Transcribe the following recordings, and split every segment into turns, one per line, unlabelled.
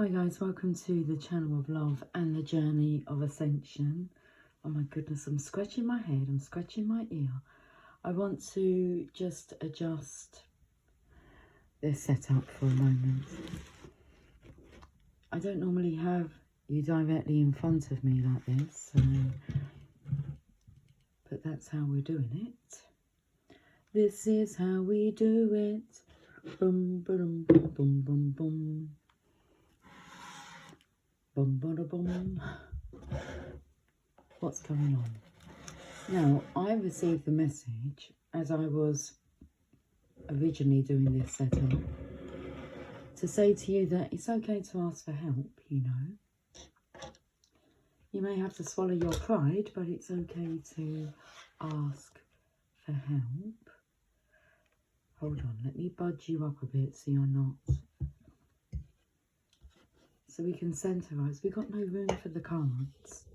Hi guys, welcome to the channel of love and the journey of ascension. Oh my goodness, I'm scratching my head, I'm scratching my ear. I want to just adjust this setup for a moment. I don't normally have you directly in front of me like this, but that's how we're doing it. This is how we do it. Boom, boom, boom, boom, boom, boom. Boom, boom, boom. What's going on? Now, I received the message as I was originally doing this setup to say to you that it's okay to ask for help, you know. You may have to swallow your pride, but it's okay to ask for help. Hold on, let me budge you up a bit so you're not. So we can centerize. We've got no room for the cards.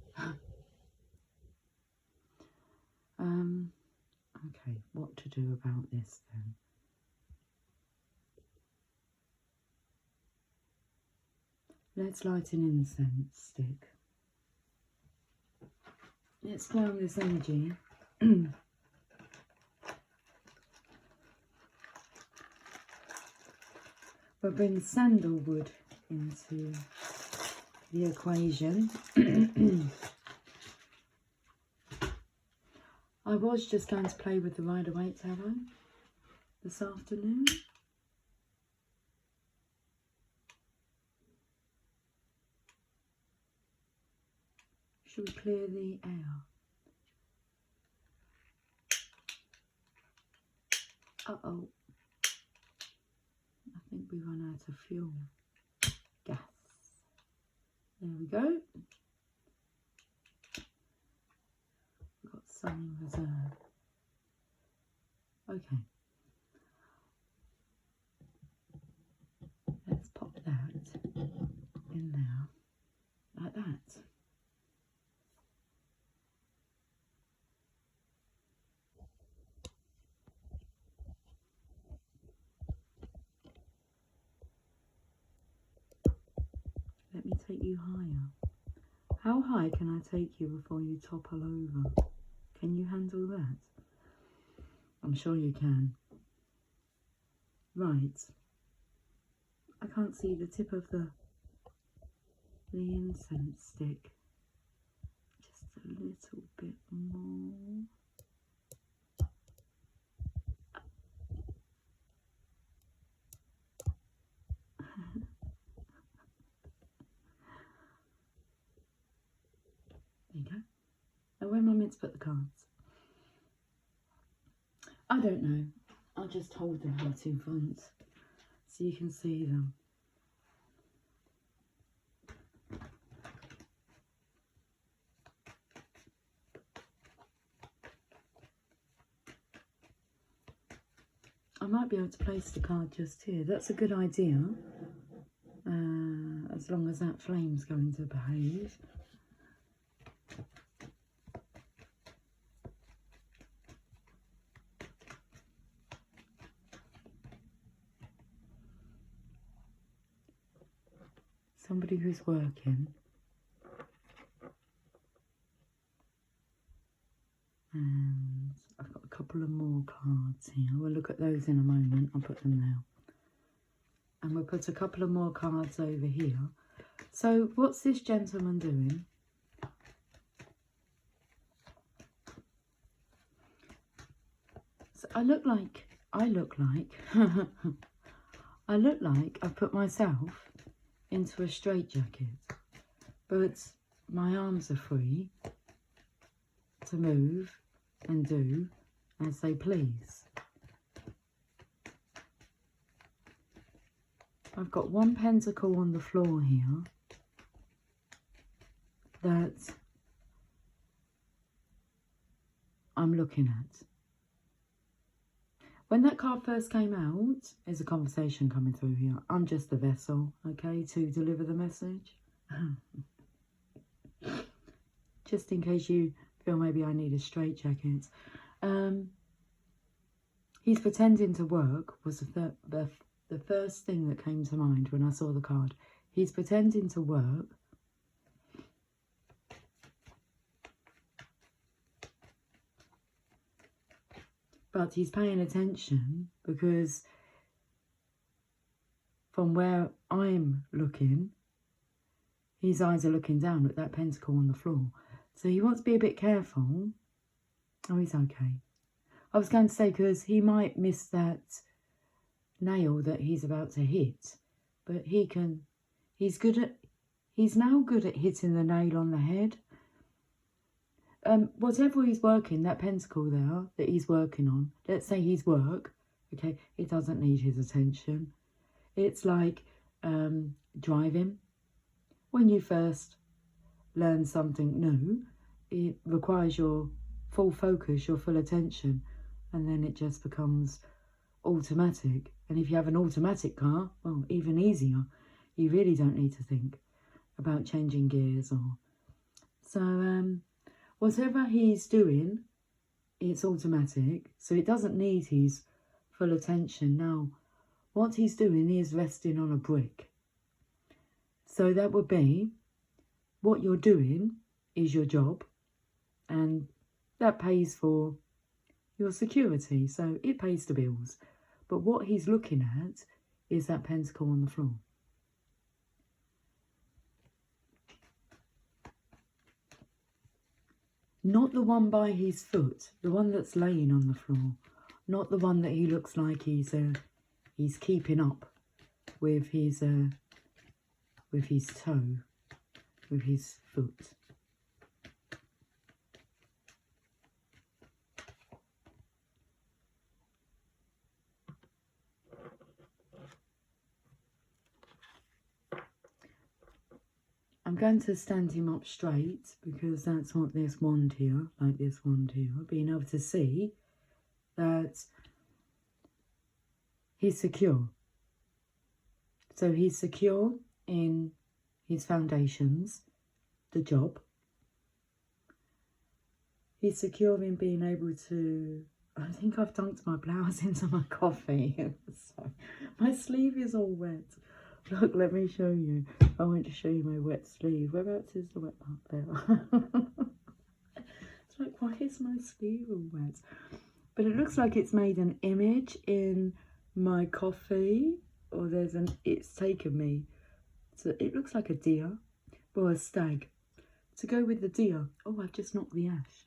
Okay, what to do about this then? Let's light an incense stick. Let's play on this energy. We'll bring sandalwood into the equation. I was just going to play with the Rider-Waite Tarot this afternoon. Should we clear the air? Uh-oh. I think we run out of fuel. Gas. There we go. We've got some in reserve. Okay. Let's pop that in there, like that. Let me take you higher. How high can I take you before you topple over? Can you handle that? I'm sure you can. Right. I can't see the tip of the incense stick. Just a little bit more. There you go. Now where am I meant to put the cards? I don't know. I'll just hold them out in front so you can see them. I might be able to place the card just here. That's a good idea. As long as that flame's going to behave. Somebody who's working. And I've got a couple of more cards here. We'll look at those in a moment. I'll put them there. And we'll put a couple of more cards over here. So what's this gentleman doing? So I look like I've put myself into a straitjacket, but my arms are free to move and do as they please. I've got one pentacle on the floor here that I'm looking at. When that card first came out, there's a conversation coming through here. I'm just the vessel, okay, to deliver the message. Just in case you feel maybe I need a straitjacket. He's pretending to work was the first thing that came to mind when I saw the card. He's pretending to work. But he's paying attention because from where I'm looking, his eyes are looking down at that pentacle on the floor. So he wants to be a bit careful. Oh, he's okay. I was going to say, because he might miss that nail that he's about to hit. But he's now good at hitting the nail on the head. Whatever he's working, that pentacle there that he's working on, let's say his work, okay, it doesn't need his attention. It's like driving. When you first learn something new, it requires your full focus, your full attention, and then it just becomes automatic. And if you have an automatic car, well, even easier. You really don't need to think about changing gears or... So, whatever he's doing, it's automatic, so it doesn't need his full attention. Now, what he's doing is resting on a brick. So that would be, what you're doing is your job, and that pays for your security, so it pays the bills. But what he's looking at is that pentacle on the floor. Not the one by his foot, the one that's laying on the floor. Not the one that he looks like he's keeping up with his toe, with his foot. I'm going to stand him up straight because that's what this wand here, like this wand here, being able to see that he's secure. So he's secure in his foundations, the job. He's secure in being able to... I think I've dunked my blouse into my coffee. So my sleeve is all wet. Look, let me show you. I want to show you my wet sleeve. Whereabouts is the wet part there? It's like, why is my sleeve all wet? But it looks like it's made an image in my coffee. Or it's taken me. So it looks like a deer. Or a stag. To go with the deer. Oh, I've just knocked the ash.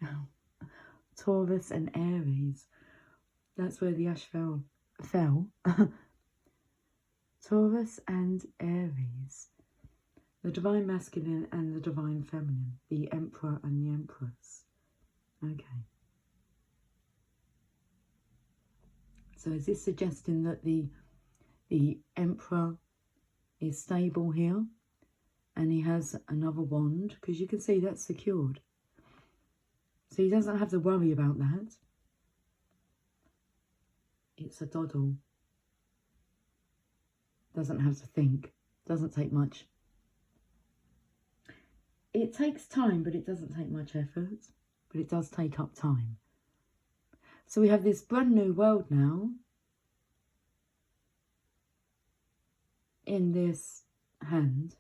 Taurus and Aries. That's where the ash fell. Taurus and Aries, the divine masculine and the divine feminine, the emperor and the empress. Okay. So is this suggesting that the emperor is stable here and he has another wand? Because you can see that's secured. So he doesn't have to worry about that. It's a doddle. Doesn't have to think. Doesn't take much. It takes time, but it doesn't take much effort. But it does take up time. So we have this brand new world now in this hand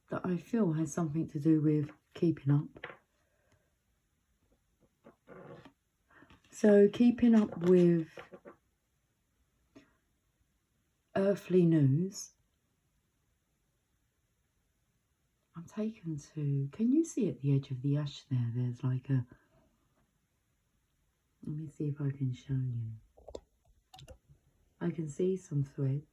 that I feel has something to do with keeping up. So keeping up with earthly news. I'm taken to... Can you see at the edge of the ash there? There's like a... Let me see if I can show you. I can see some threads.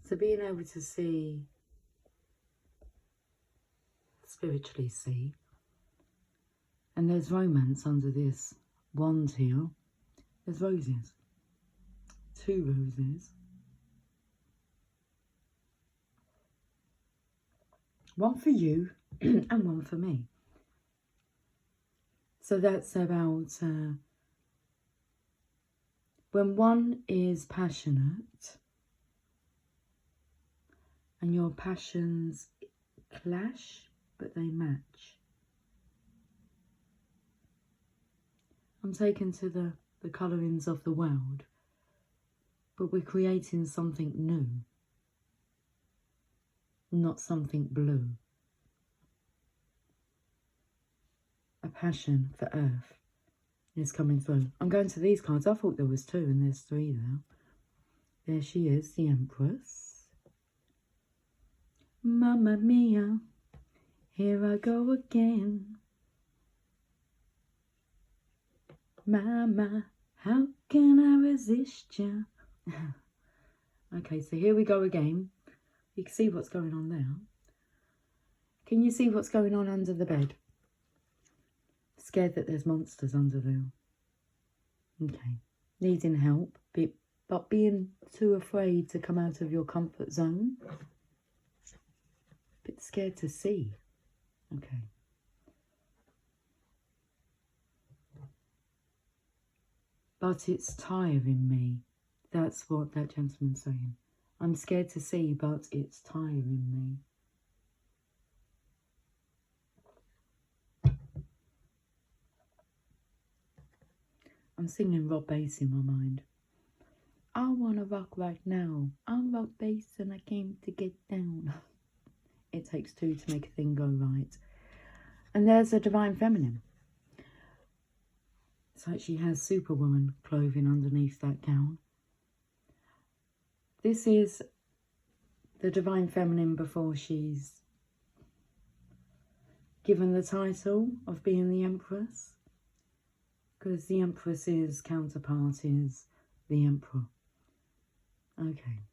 So being able to see, spiritually see, and there's romance under this wand here. There's roses. 2 roses. One for you and one for me. So that's about when one is passionate and your passions clash, but they match. I'm taken to the colourings of the world, but we're creating something new, not something blue. A passion for earth is coming through. I'm going to these cards. I thought there was 2 and there's 3 now. There she is, the Empress. Mamma mia, here I go again. Mama, how can I resist ya? Okay, so here we go again. You can see what's going on there. Can you see what's going on under the bed? Scared that there's monsters under there. Okay, needing help, but being too afraid to come out of your comfort zone. Bit scared to see. Okay. But it's tiring me. That's what that gentleman's saying. I'm scared to see, but it's tiring me. I'm singing rock bass in my mind. I wanna rock right now. I'm rock bass and I came to get down. It takes 2 to make a thing go right. And there's a divine feminine. It's like she has superwoman clothing underneath that gown. This is the divine feminine before she's given the title of being the Empress. Because the Empress's counterpart is the Emperor. Okay.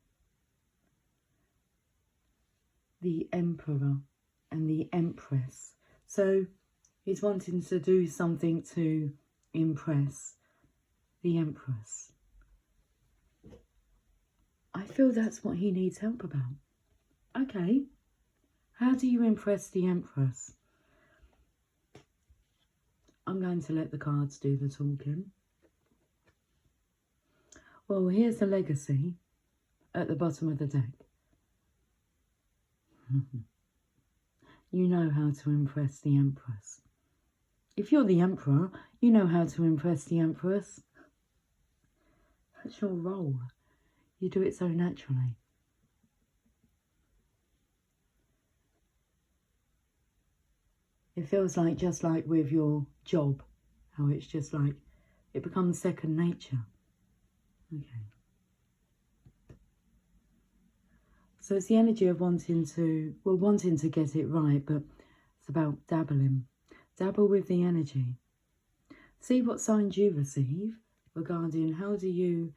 The Emperor and the Empress. So he's wanting to do something to impress the Empress. I feel that's what he needs help about. Okay. How do you impress the Empress? I'm going to let the cards do the talking. Well, here's the legacy at the bottom of the deck. You know how to impress the Empress. If you're the Emperor, you know how to impress the Empress. That's your role. You do it so naturally. It feels like, just like with your job, how it's just like, it becomes second nature. Okay. So it's the energy of wanting to get it right, but it's about dabbling. Dabble with the energy. See what signs you receive regarding how do you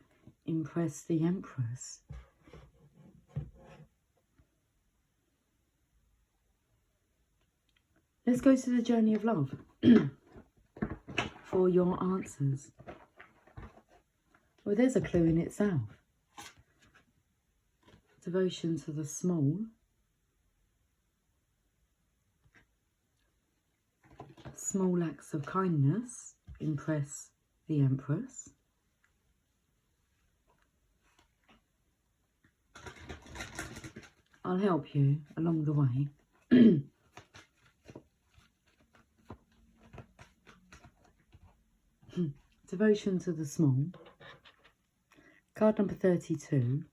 impress the Empress. Let's go to the journey of love for your answers. Well, there's a clue in itself. Devotion to the small. Small acts of kindness impress the Empress. I'll help you along the way. Devotion to the small. Card number 32.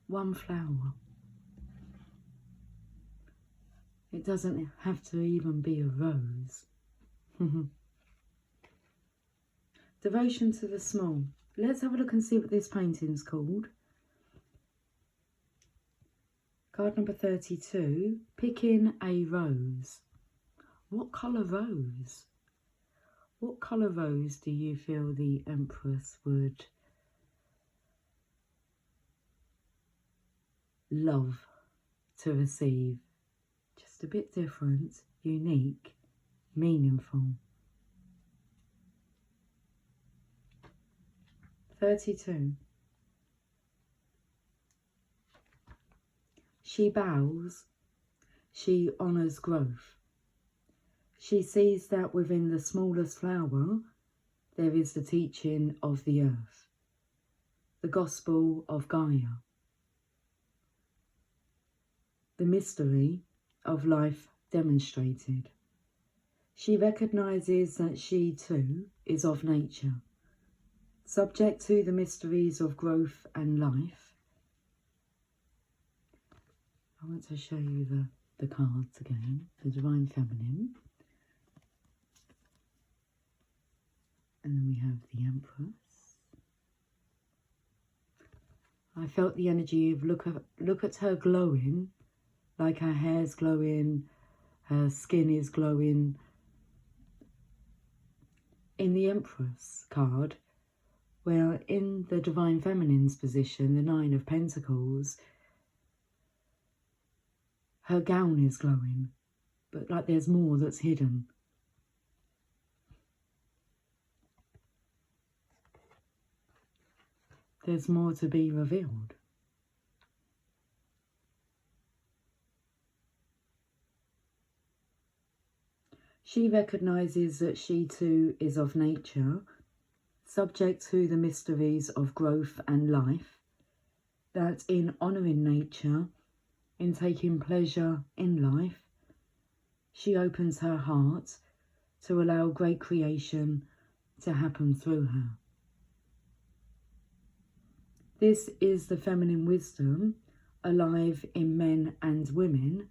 One flower. It doesn't have to even be a rose. Devotion to the small. Let's have a look and see what this painting's called. Card number 32. Picking a rose. What colour rose? What colour rose do you feel the Empress would love to receive? Just a bit different, unique, meaningful. 32. She bows, she honours growth. She sees that within the smallest flower there is the teaching of the earth, the gospel of Gaia, the mystery of life demonstrated. She recognises that she too is of nature, subject to the mysteries of growth and life. I want to show you the cards again, the Divine Feminine. And then we have the Empress. I felt the energy of look at her glowing, like her hair's glowing, her skin is glowing. In the Empress card, well, in the Divine Feminine's position, the Nine of Pentacles, her gown is glowing, but like there's more that's hidden. There's more to be revealed. She recognises that she too is of nature, subject to the mysteries of growth and life, that in honouring nature, in taking pleasure in life, she opens her heart to allow great creation to happen through her. This is the feminine wisdom alive in men and women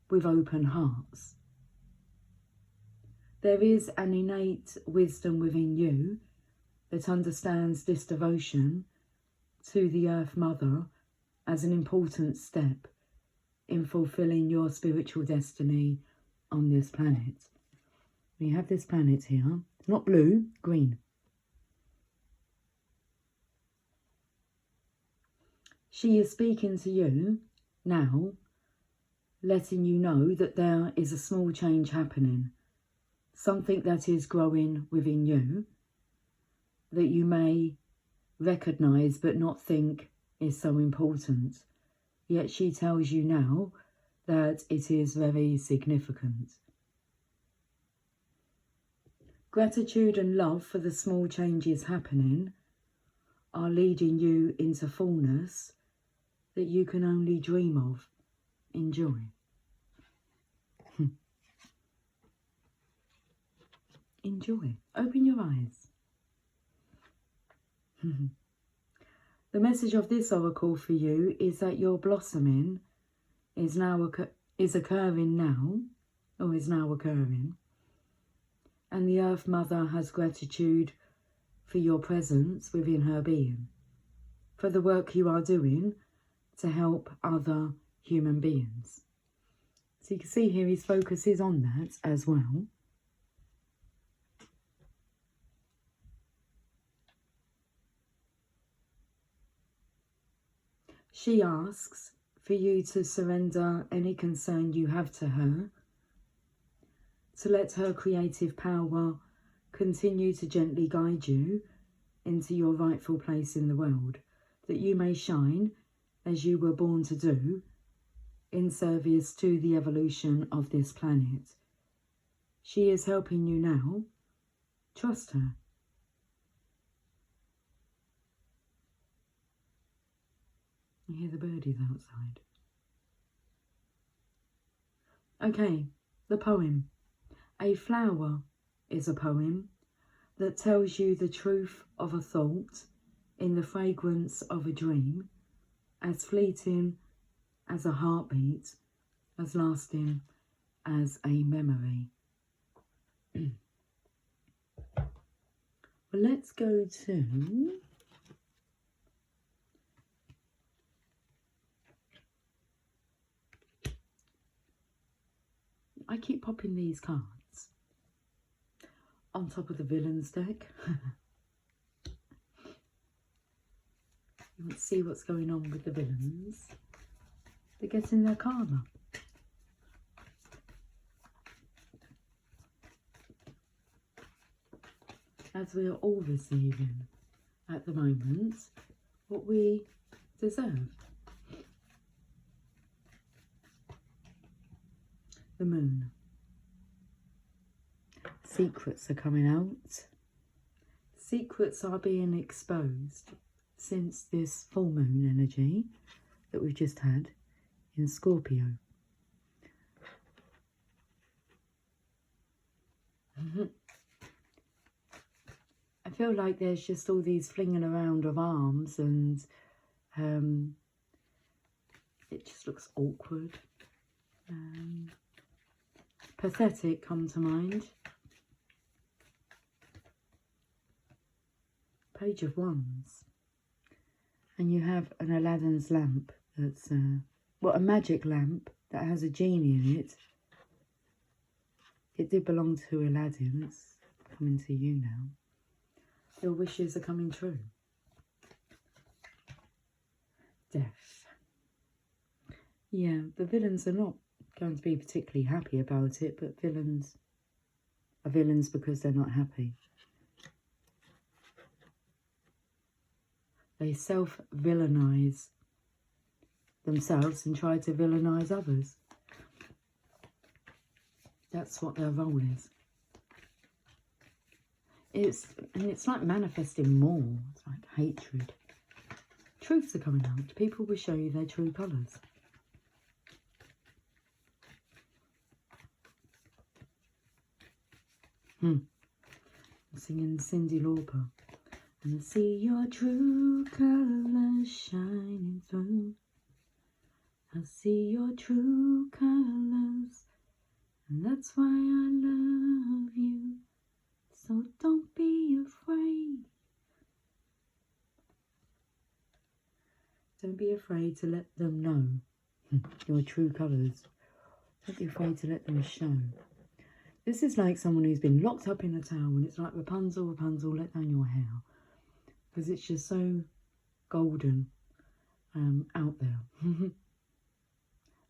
with open hearts. There is an innate wisdom within you that understands this devotion to the Earth Mother as an important step in fulfilling your spiritual destiny on this planet. We have this planet here, not blue, green. She is speaking to you now, letting you know that there is a small change happening, something that is growing within you, that you may recognise but not think is so important. Yet she tells you now that it is very significant. Gratitude and love for the small changes happening are leading you into fullness that you can only dream of. Enjoy. Enjoy. Open your eyes. The message of this oracle for you is that your blossoming is occurring now, and the Earth Mother has gratitude for your presence within her being, for the work you are doing to help other human beings. So you can see here his focus is on that as well. She asks for you to surrender any concern you have to her, to let her creative power continue to gently guide you into your rightful place in the world, that you may shine as you were born to do, in service to the evolution of this planet. She is helping you now. Trust her. You hear the birdies outside. Okay, the poem. A flower is a poem that tells you the truth of a thought in the fragrance of a dream, as fleeting as a heartbeat, as lasting as a memory. Well, let's go to I keep popping these cards on top of the villains deck. You want to see what's going on with the villains. They're getting their karma. As we are all receiving at the moment what we deserve. The moon. Secrets are coming out. Secrets are being exposed since this full moon energy that we've just had in Scorpio. I feel like there's just all these flinging around of arms, and it just looks awkward. Pathetic come to mind. Page of Wands. And you have an Aladdin's lamp that's, well, a magic lamp that has a genie in it. It did belong to Aladdin. It's coming to you now. Your wishes are coming true. Death. Yeah, the villains are not going to be particularly happy about it, but villains are villains because they're not happy. They self-villainize themselves and try to villainize others. That's what their role is. It's like manifesting more. It's like hatred. Truths are coming out. People will show you their true colours. I'm singing Cyndi Lauper. And I see your true colours shining through. I see your true colours, and that's why I love you. So don't be afraid. Don't be afraid to let them know your true colours. Don't be afraid to let them show. This is like someone who's been locked up in a tower, and it's like Rapunzel, Rapunzel, let down your hair. Because it's just so golden out there.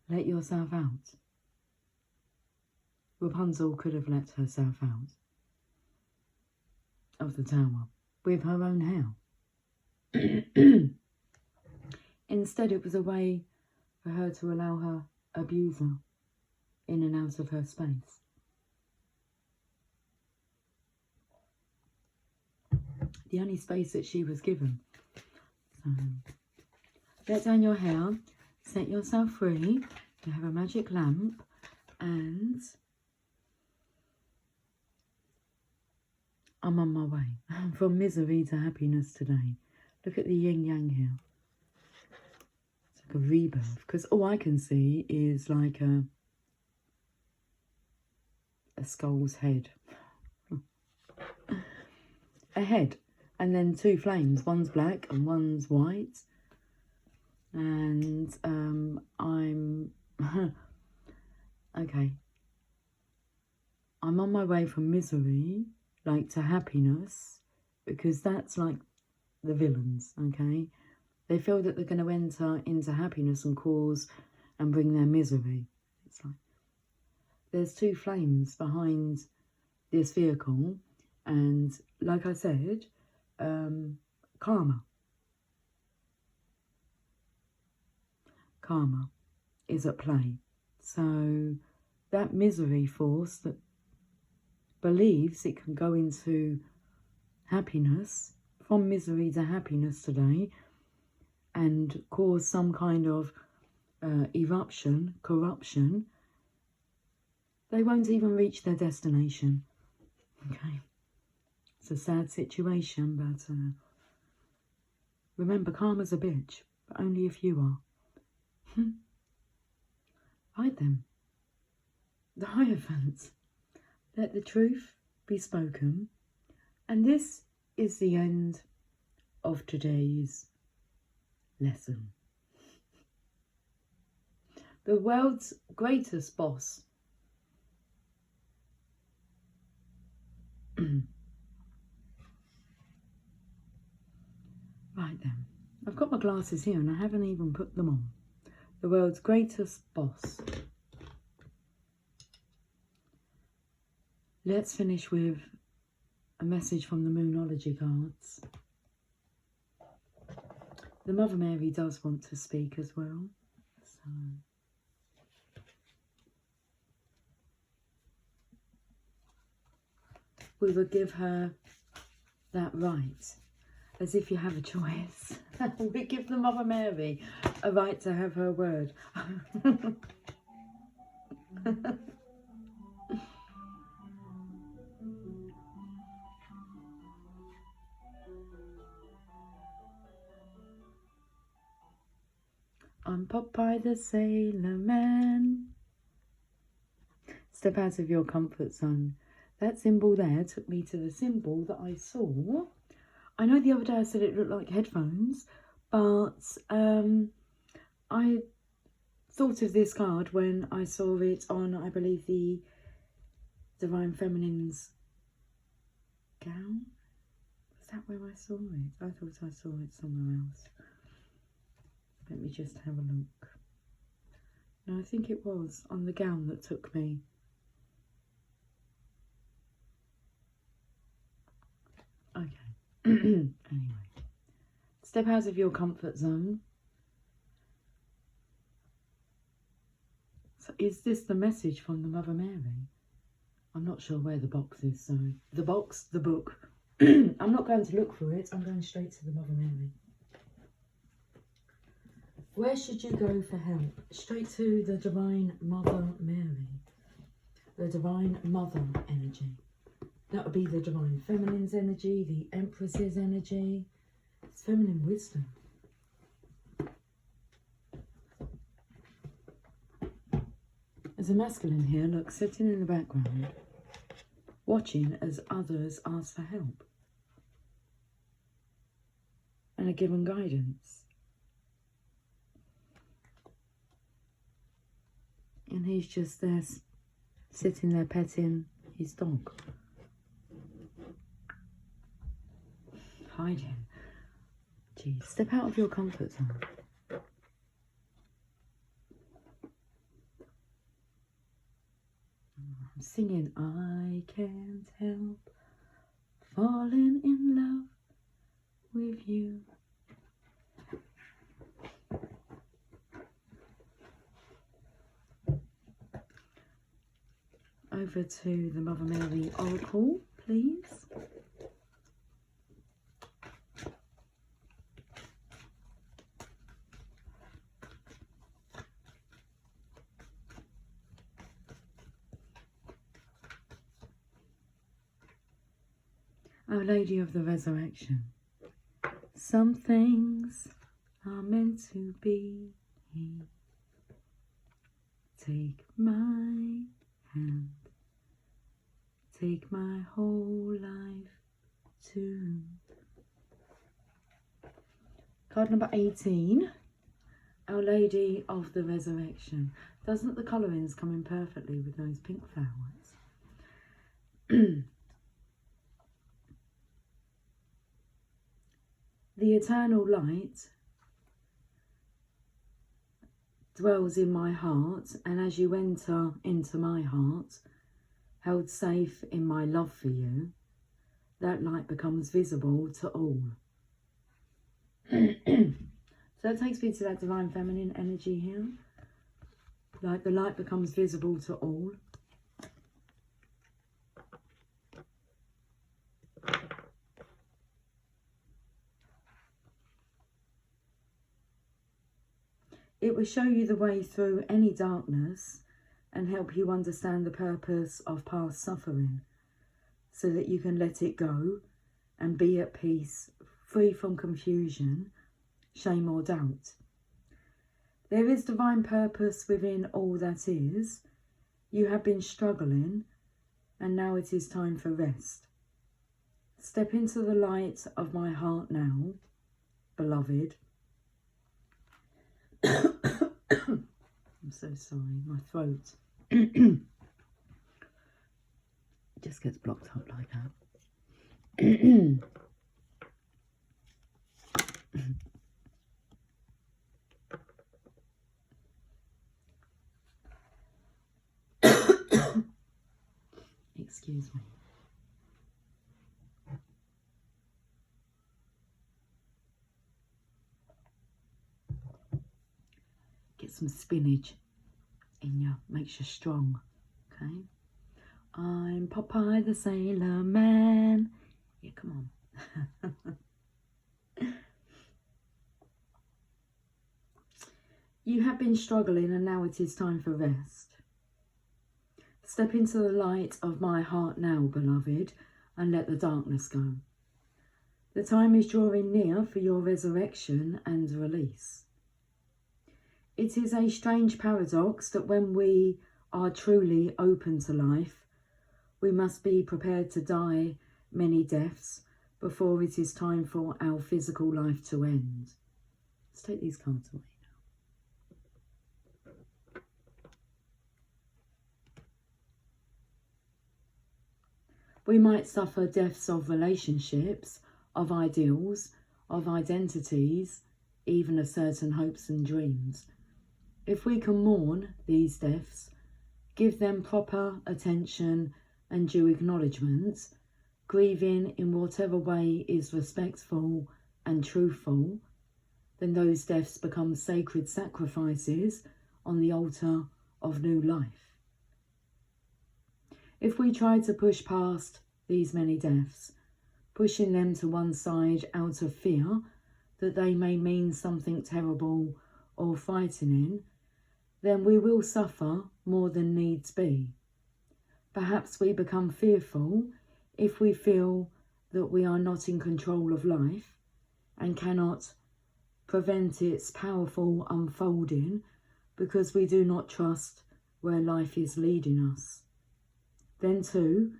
Let yourself out. Rapunzel could have let herself out of the tower with her own hair. Instead, it was a way for her to allow her abuser in and out of her space. The only space that she was given. So, let down your hair, set yourself free. You have a magic lamp, and I'm on my way from misery to happiness today. Look at the yin yang here. It's like a rebirth, because all I can see is like a skull's head. A head. And then two flames, one's black and one's white. And I'm, okay. I'm on my way from misery, like, to happiness, because that's like the villains, okay? They feel that they're going to enter into happiness and cause and bring their misery. It's like, there's two flames behind this vehicle, and like I said, karma. Karma is at play. So that misery force that believes it can go into happiness, from misery to happiness today, and cause some kind of eruption, corruption, they won't even reach their destination. Okay. It's a sad situation, but remember, karma's a bitch, but only if you are. Hide them. The Hierophant. Let the truth be spoken. And this is the end of today's lesson. The world's greatest boss. Right then, I've got my glasses here and I haven't even put them on. The world's greatest boss. Let's finish with a message from the Moonology cards. The Mother Mary does want to speak as well. So we would give her that right. As if you have a choice. We give the Mother Mary a right to have her word. I'm Popeye the Sailor Man. Step out of your comfort zone. That symbol there took me to the symbol that I saw. I know the other day I said it looked like headphones, but I thought of this card when I saw it on, I believe, the Divine Feminine's gown. Was that where I saw it? I thought I saw it somewhere else. Let me just have a look. No, I think it was on the gown that took me. Okay. Anyway, step out of your comfort zone. So is this the message from the Mother Mary? I'm not sure where the box is, so the book. I'm not going to look for it. I'm going straight to the Mother Mary. Where should you go for help? Straight to the Divine Mother Mary. The Divine Mother energy. That would be the Divine Feminine's energy, the Empress's energy. It's feminine wisdom. There's a masculine here, look, sitting in the background, watching as others ask for help and are given guidance. And he's just there, sitting there petting his dog. Hiding. Geez, step out of your comfort zone. I'm singing, I can't help falling in love with you. Over to the Mother Mary Oracle, please. Our Lady of the Resurrection. Some things are meant to be. Take my hand. Take my whole life too. Card number 18. Our Lady of the Resurrection. Doesn't the colourings come in perfectly with those pink flowers? The eternal light dwells in my heart, and as you enter into my heart, held safe in my love for you, that light becomes visible to all. So that takes me to that Divine Feminine energy here. Like the light becomes visible to all. It will show you the way through any darkness and help you understand the purpose of past suffering so that you can let it go and be at peace, free from confusion, shame or doubt. There is divine purpose within all that is. You have been struggling and now it is time for rest. Step into the light of my heart now, beloved. I'm so sorry, my throat just gets blocked up like that. Excuse me. Get some spinach in you, makes you strong, okay? I'm Popeye the Sailor Man. Yeah, come on. You have been struggling and now it is time for rest. Step into the light of my heart now, beloved, and let the darkness go. The time is drawing near for your resurrection and release. It is a strange paradox that when we are truly open to life, we must be prepared to die many deaths before it is time for our physical life to end. Let's take these cards away now. We might suffer deaths of relationships, of ideals, of identities, even of certain hopes and dreams. If we can mourn these deaths, give them proper attention and due acknowledgement, grieving in whatever way is respectful and truthful, then those deaths become sacred sacrifices on the altar of new life. If we try to push past these many deaths, pushing them to one side out of fear that they may mean something terrible or frightening, then we will suffer more than needs be. Perhaps we become fearful if we feel that we are not in control of life and cannot prevent its powerful unfolding because we do not trust where life is leading us. Then too,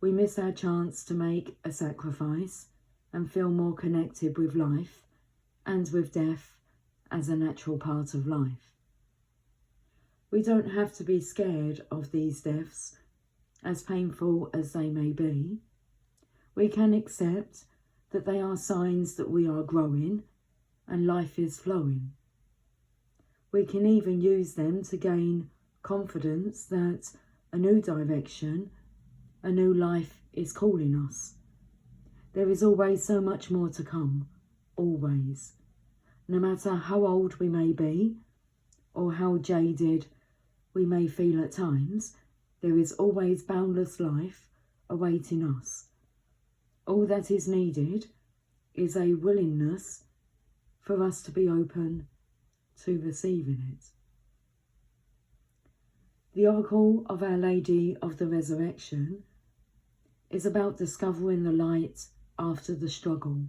we miss our chance to make a sacrifice and feel more connected with life and with death as a natural part of life. We don't have to be scared of these deaths, as painful as they may be. We can accept that they are signs that we are growing and life is flowing. We can even use them to gain confidence that a new direction, a new life is calling us. There is always so much more to come, always. No matter how old we may be or how jaded we may feel at times, there is always boundless life awaiting us. All that is needed is a willingness for us to be open to receiving it. The Oracle of Our Lady of the Resurrection is about discovering the light after the struggle.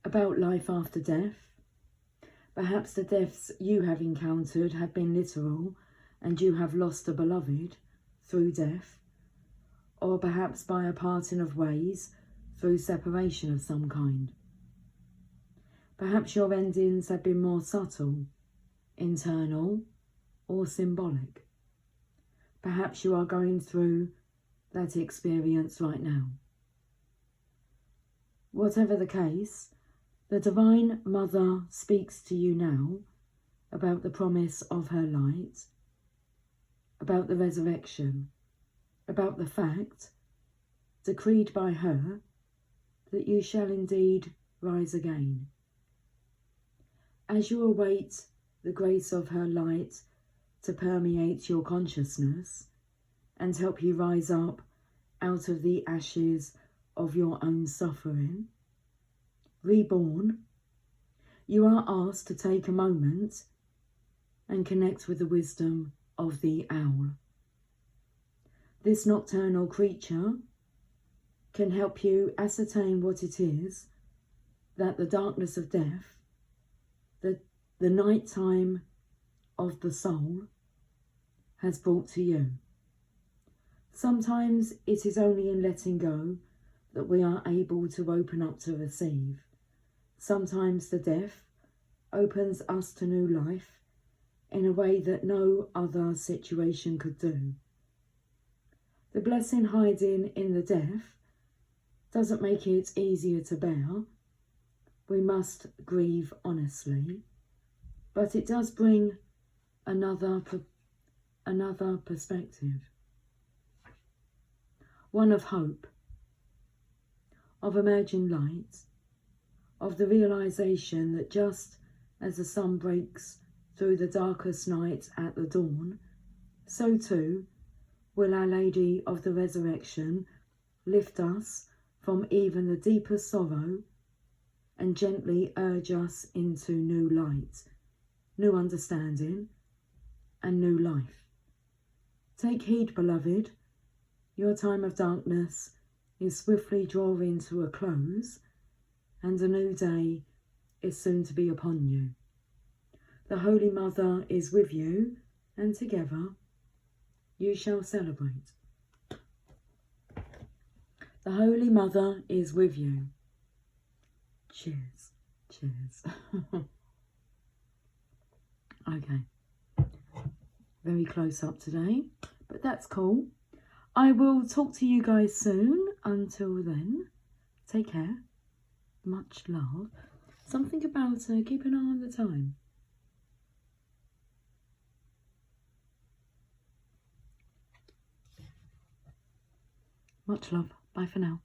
About life after death. Perhaps the deaths you have encountered have been literal and you have lost a beloved through death, or perhaps by a parting of ways through separation of some kind. Perhaps your endings have been more subtle, internal, or symbolic. Perhaps you are going through that experience right now. Whatever the case, the Divine Mother speaks to you now about the promise of her light, about the resurrection, about the fact, decreed by her, that you shall indeed rise again. As you await the grace of her light to permeate your consciousness and help you rise up out of the ashes of your own suffering, reborn, you are asked to take a moment and connect with the wisdom of the owl. This nocturnal creature can help you ascertain what it is that the darkness of death, the night time of the soul, has brought to you. Sometimes it is only in letting go that we are able to open up to receive. Sometimes the death opens us to new life in a way that no other situation could do. The blessing hiding in the death doesn't make it easier to bear. We must grieve honestly, but it does bring another perspective. One of hope, of emerging light, of the realization that just as the sun breaks through the darkest night at the dawn, so too will Our Lady of the Resurrection lift us from even the deepest sorrow and gently urge us into new light, new understanding, and new life. Take heed, beloved, Your time of darkness is swiftly drawing to a close, and a new day is soon to be upon you. The Holy Mother is with you, and together you shall celebrate. The Holy Mother is with you. Cheers. Cheers. Okay. Very close up today, but that's cool. I will talk to you guys soon. Until then, take care. Much love. Something about keep an eye on the time. Much love. Bye for now.